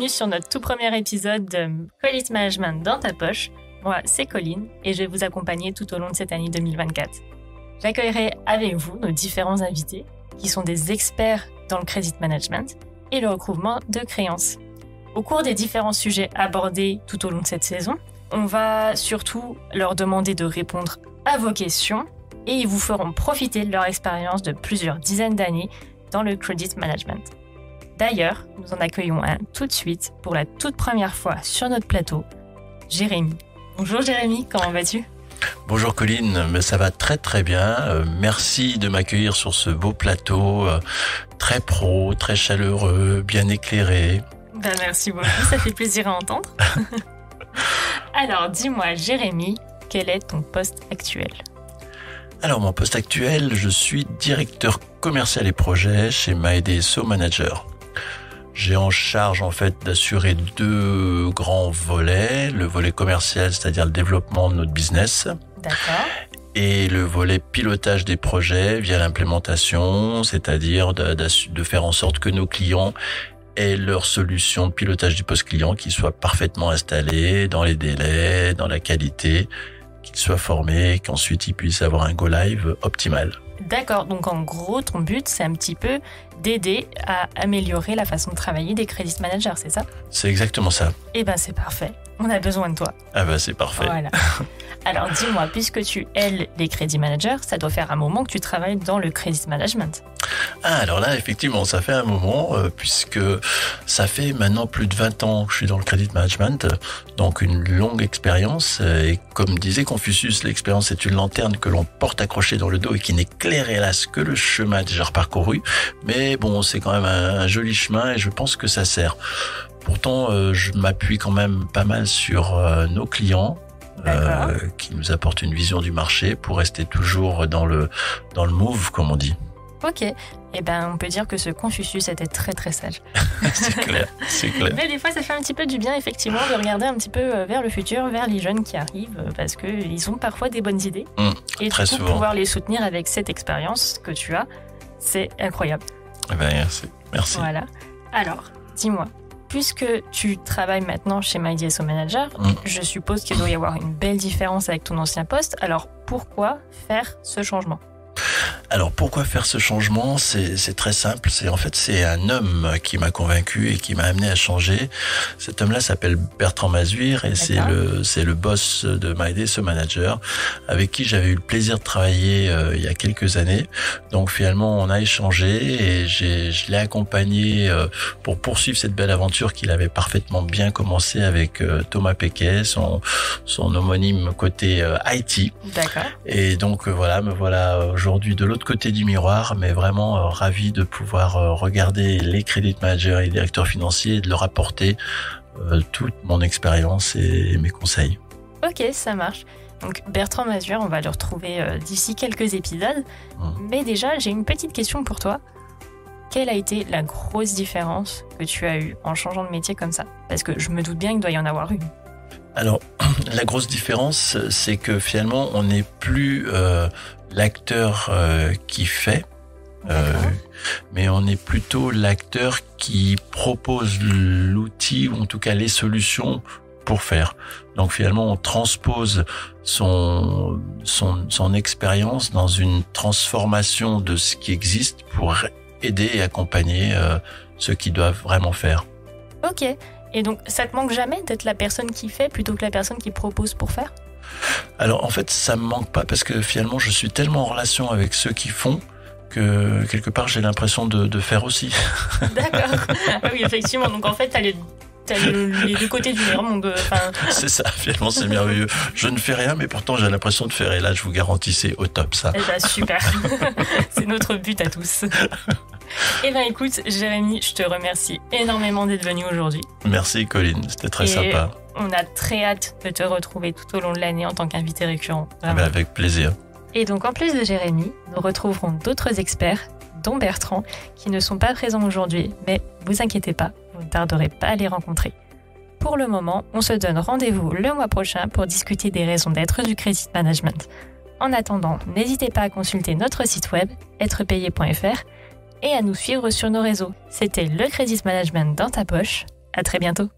Bienvenue sur notre tout premier épisode de Credit Management dans ta poche. Moi, c'est Colline et je vais vous accompagner tout au long de cette année 2024. J'accueillerai avec vous nos différents invités qui sont des experts dans le credit management et le recouvrement de créances. Au cours des différents sujets abordés tout au long de cette saison, on va surtout leur demander de répondre à vos questions et ils vous feront profiter de leur expérience de plusieurs dizaines d'années dans le credit management. D'ailleurs, nous en accueillons un tout de suite pour la toute première fois sur notre plateau, Jérémy. Bonjour Jérémy, comment vas-tu ? Bonjour Colline, mais ça va très très bien. Merci de m'accueillir sur ce beau plateau, très pro, très chaleureux, bien éclairé. Merci beaucoup, ça fait plaisir à entendre. Alors dis-moi Jérémy, quel est ton poste actuel ? Alors mon poste actuel, je suis directeur commercial et projet chez MyDSO Manager. J'ai en charge en fait d'assurer deux grands volets, le volet commercial, c'est-à-dire le développement de notre business. D'accord. Et le volet pilotage des projets via l'implémentation, c'est-à-dire de faire en sorte que nos clients aient leur solution de pilotage du post-client qui soit parfaitement installée dans les délais, dans la qualité, qu'ils soient formés, qu'ensuite ils puissent avoir un go-live optimal. D'accord, donc en gros, ton but, c'est un petit peu d'aider à améliorer la façon de travailler des credit managers, c'est ça ? C'est exactement ça. Eh ben, c'est parfait. On a besoin de toi. Ah ben, c'est parfait. Voilà. Alors, dis-moi, puisque tu aides les credit managers, ça doit faire un moment que tu travailles dans le credit management. Ah, alors là, effectivement, ça fait un moment, puisque ça fait maintenant plus de 20 ans que je suis dans le credit management, donc une longue expérience. Et comme disait Confucius, l'expérience est une lanterne que l'on porte accrochée dans le dos et qui n'éclaire hélas que le chemin déjà parcouru. Mais bon, c'est quand même un joli chemin et je pense que ça sert. Pourtant, je m'appuie quand même pas mal sur nos clients. Qui nous apportent une vision du marché pour rester toujours dans le move, comme on dit. Ok, eh ben on peut dire que ce Confucius était très très sage. C'est clair. Mais des fois ça fait un petit peu du bien effectivement de regarder un petit peu vers le futur, vers les jeunes qui arrivent, parce qu'ils ont parfois des bonnes idées. Et très du coup, souvent. pouvoir les soutenir avec cette expérience que tu as, c'est incroyable. Eh ben, merci. Voilà. Alors, dis-moi, puisque tu travailles maintenant chez MyDSO Manager, je suppose qu'il doit y avoir une belle différence avec ton ancien poste. Alors, pourquoi faire ce changement ? Alors pourquoi faire ce changement ? C'est très simple. C'est un homme qui m'a convaincu et qui m'a amené à changer. Cet homme-là s'appelle Bertrand Mazuir et c'est le boss de MyDSO Manager avec qui j'avais eu le plaisir de travailler il y a quelques années. Donc finalement on a échangé et je l'ai accompagné pour poursuivre cette belle aventure qu'il avait parfaitement bien commencé avec Thomas Péquet, son homonyme côté IT. D'accord. Et donc me voilà aujourd'hui de l'autre côté du miroir, mais vraiment ravi de pouvoir regarder les credit managers et les directeurs financiers et de leur apporter toute mon expérience et mes conseils. Ok, ça marche. Donc Bertrand Mazuir, on va le retrouver d'ici quelques épisodes. Mais déjà, j'ai une petite question pour toi. Quelle a été la grosse différence que tu as eue en changeant de métier comme ça ? Parce que je me doute bien qu'il doit y en avoir une. Alors, la grosse différence, c'est que finalement, on n'est plus l'acteur qui fait, mais on est plutôt l'acteur qui propose l'outil, ou en tout cas les solutions pour faire. Donc finalement, on transpose son expérience dans une transformation de ce qui existe pour aider et accompagner ceux qui doivent vraiment faire. Ok. Et donc, ça te manque jamais d'être la personne qui fait plutôt que la personne qui propose pour faire ? Alors, en fait, ça me manque pas parce que finalement, je suis tellement en relation avec ceux qui font que quelque part, j'ai l'impression de faire aussi. D'accord. Ah oui, effectivement. Donc, en fait, t'as les deux côtés du monde. C'est ça, finalement, c'est merveilleux. Je ne fais rien, mais pourtant, j'ai l'impression de faire. Et là, je vous garantis, c'est au top, ça. Eh ben, super. C'est notre but à tous. Eh bien écoute, Jérémy, je te remercie énormément d'être venu aujourd'hui. Merci Colline, c'était très sympa. On a très hâte de te retrouver tout au long de l'année en tant qu'invité récurrent. Avec plaisir. Et donc en plus de Jérémy, nous retrouverons d'autres experts, dont Bertrand, qui ne sont pas présents aujourd'hui, mais vous inquiétez pas, vous ne tarderez pas à les rencontrer. Pour le moment, on se donne rendez-vous le mois prochain pour discuter des raisons d'être du credit management. En attendant, n'hésitez pas à consulter notre site web, êtrepayé.fr, et à nous suivre sur nos réseaux. C'était le Credit Management dans ta poche. À très bientôt.